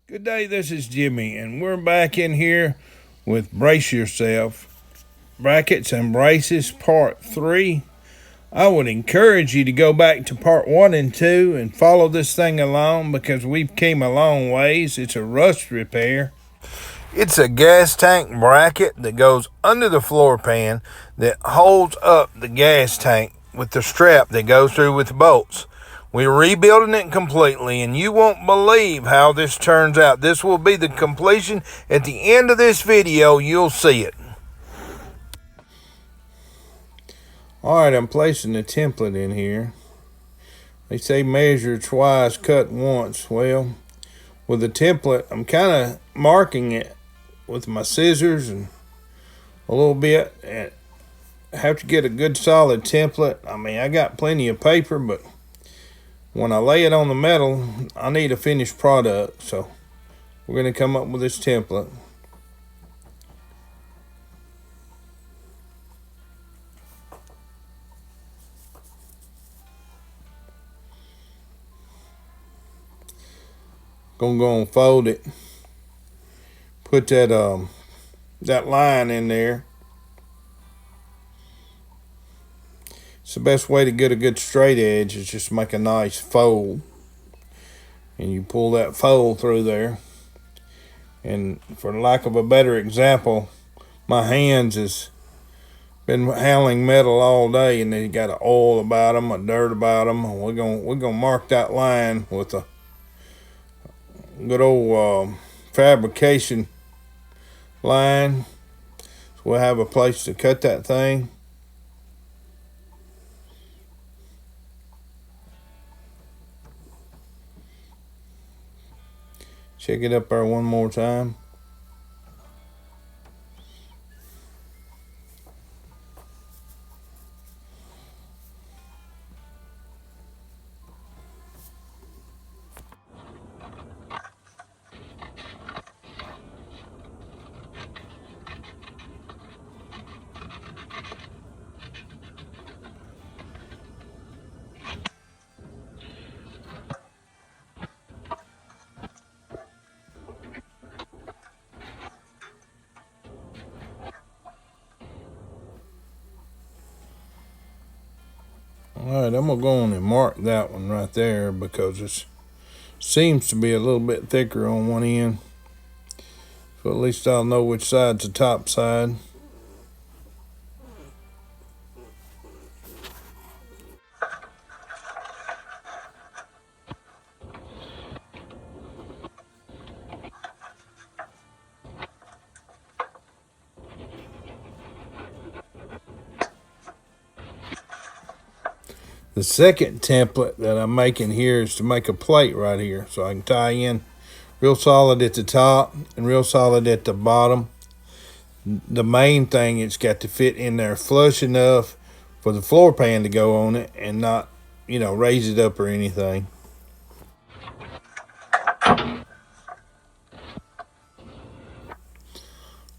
Good day, this is Jimmy, and we're back in here with Brace Yourself Brackets and Braces Part 3. I would encourage you to go back to Part 1 and 2 and follow this thing along because we've came a long ways. It's a rust repair. It's a gas tank bracket that goes under the floor pan that holds up the gas tank with the strap that goes through with the bolts. We're rebuilding it completely, and you won't believe how this turns out. This will be the completion. At the end of this video, you'll see it. Alright, I'm placing the template in here. They say measure twice, cut once. Well, with the template, I'm kind of marking it with my scissors and a little bit. And I have to get a good solid template. I mean, I got plenty of paper, but when I lay it on the metal, I need a finished product. So we're going to come up with this template. Gonna go and fold it. Put that line in there. It's the best way to get a good straight edge is just make a nice fold. And you pull that fold through there. And for lack of a better example, my hands has been handling metal all day, and they got an oil about them, a dirt about them. We're gonna mark that line with a good old fabrication line. So we'll have a place to cut that thing. Check it up there one more time. Alright, I'm going to go on and mark that one right there because it seems to be a little bit thicker on one end. So at least I'll know which side's the top side. The second template that I'm making here is to make a plate right here so I can tie in real solid at the top and real solid at the bottom. The main thing, it's got to fit in there flush enough for the floor pan to go on it and not, raise it up or anything.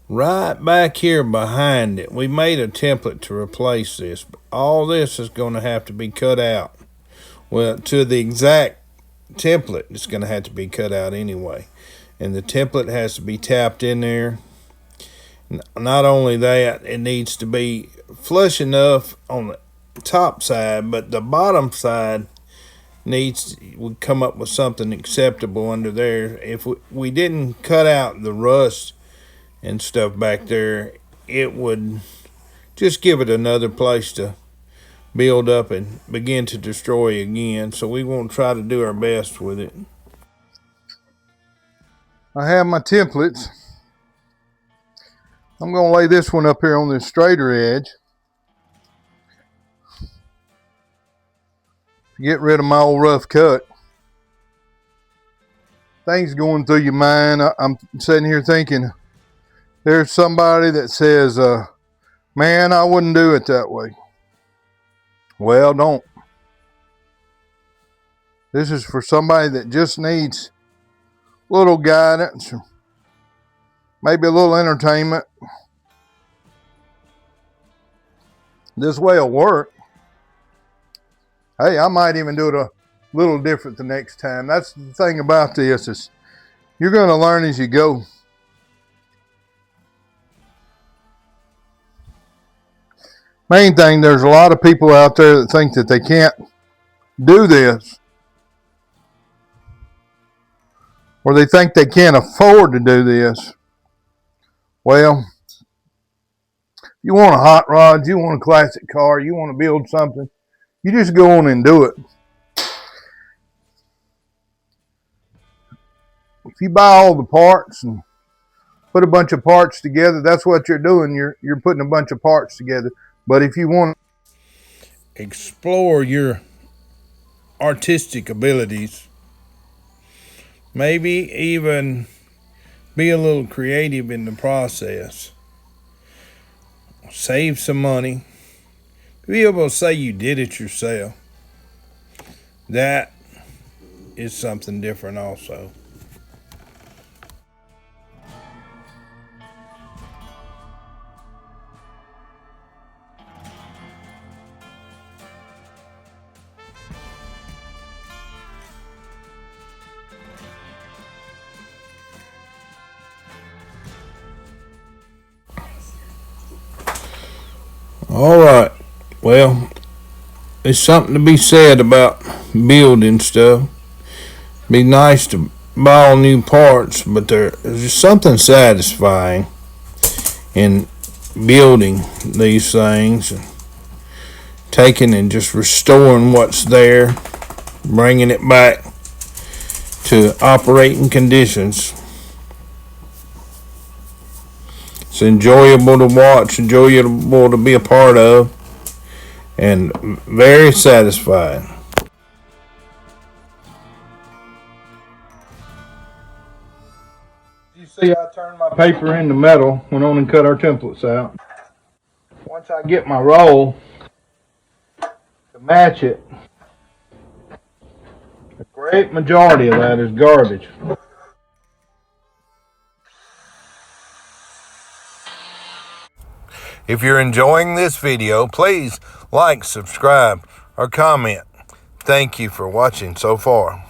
Right back here behind it, we made a template to replace this, but all this is going to have to be cut out. Well, to the exact template, it's going to have to be cut out anyway. And the template has to be tapped in there. Not only that, it needs to be flush enough on the top side, but the bottom side would come up with something acceptable under there. If we didn't cut out the rust and stuff back there, it would just give it another place to build up and begin to destroy again. So we won't try to do our best with it. I have my templates. I'm going to lay this one up here on the straighter edge. Get rid of my old rough cut. Things going through your mind. I'm sitting here thinking, there's somebody that says, man, I wouldn't do it that way. Well, don't. This is for somebody that just needs a little guidance, maybe a little entertainment. This way will work. Hey, I might even do it a little different the next time. That's the thing about this is You're going to learn as you go. Main thing, there's a lot of people out there that think that they can't do this, or they think they can't afford to do this. Well, you want a hot rod, you want a classic car, you want to build something, you just go on and do it. If you buy all the parts and put a bunch of parts together, that's what you're doing. You're putting a bunch of parts together. But if you want to explore your artistic abilities, maybe even be a little creative in the process, save some money, be able to say you did it yourself, that is something different also. All right. Well, there's something to be said about building stuff. Be nice to buy all new parts, but there's just something satisfying in building these things and taking and just restoring what's there, bringing it back to operating conditions. It's enjoyable to watch, enjoyable to be a part of, and very satisfying. you see, I turned my paper into metal, went on and cut our templates out. Once I get my roll to match it, the great majority of that is garbage. If you're enjoying this video, please like, subscribe, or comment. Thank you for watching so far.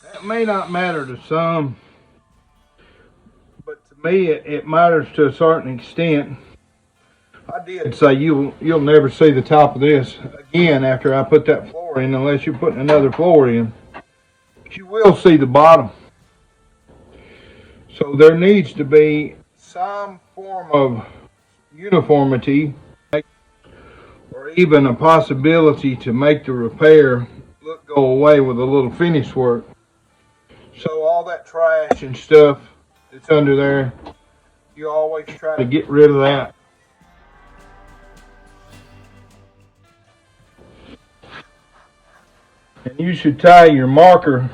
That may not matter to some, but to me it matters to a certain extent. I did say you'll never see the top of this again after I put that floor in, unless you're putting another floor in. But you will see the bottom. So there needs to be some form of uniformity, or even a possibility to make the repair look go away with a little finish work. So all that trash and stuff that's under there, you always try to get rid of that. And you should tie your marker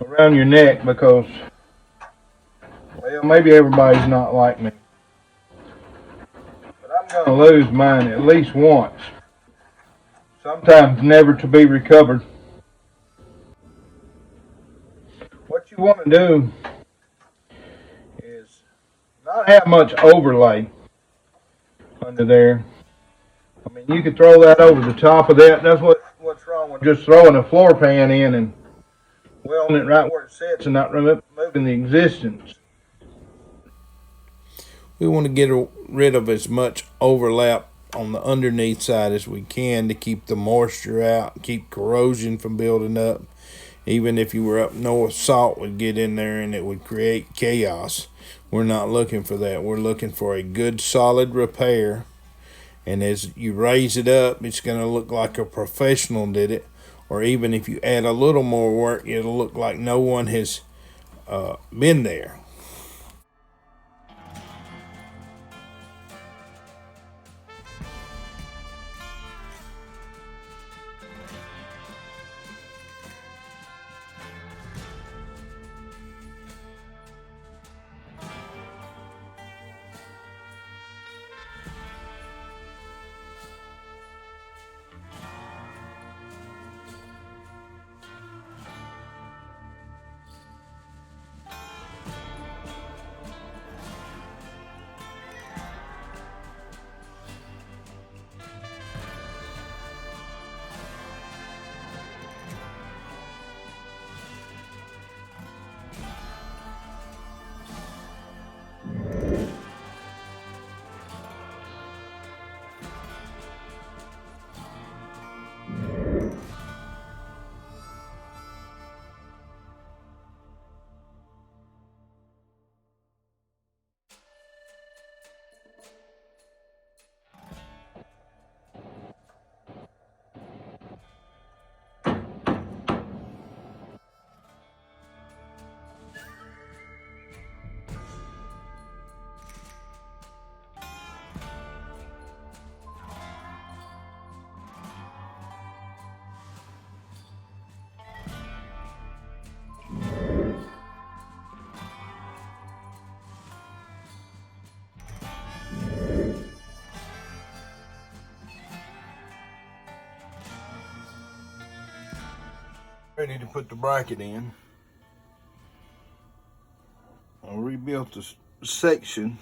around your neck, because, well, maybe everybody's not like me, but I'm going to lose mine at least once, sometimes never to be recovered. What you want to do is not have much overlay under there. I mean, you could throw that over the top of that. That's what's wrong with just throwing a floor pan in and welding it right where it sits and not removing the existence. We want to get rid of as much overlap on the underneath side as we can to keep the moisture out, keep corrosion from building up. Even if you were up north, salt would get in there and it would create chaos. We're not looking for that. We're looking for a good solid repair, and as you raise it up, it's going to look like a professional did it. Or even if you add a little more work, it'll look like no one has been there. Ready to put the bracket in. I rebuilt this section.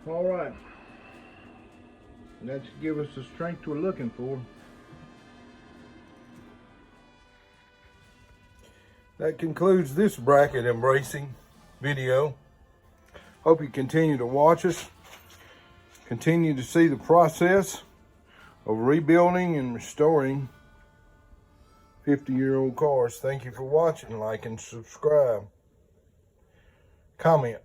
All right, that should give us the strength we're looking for. That concludes this bracket embracing video. Hope you continue to watch us. Continue to see the process of rebuilding and restoring 50-year-old cars. Thank you for watching. Like and subscribe. Comment.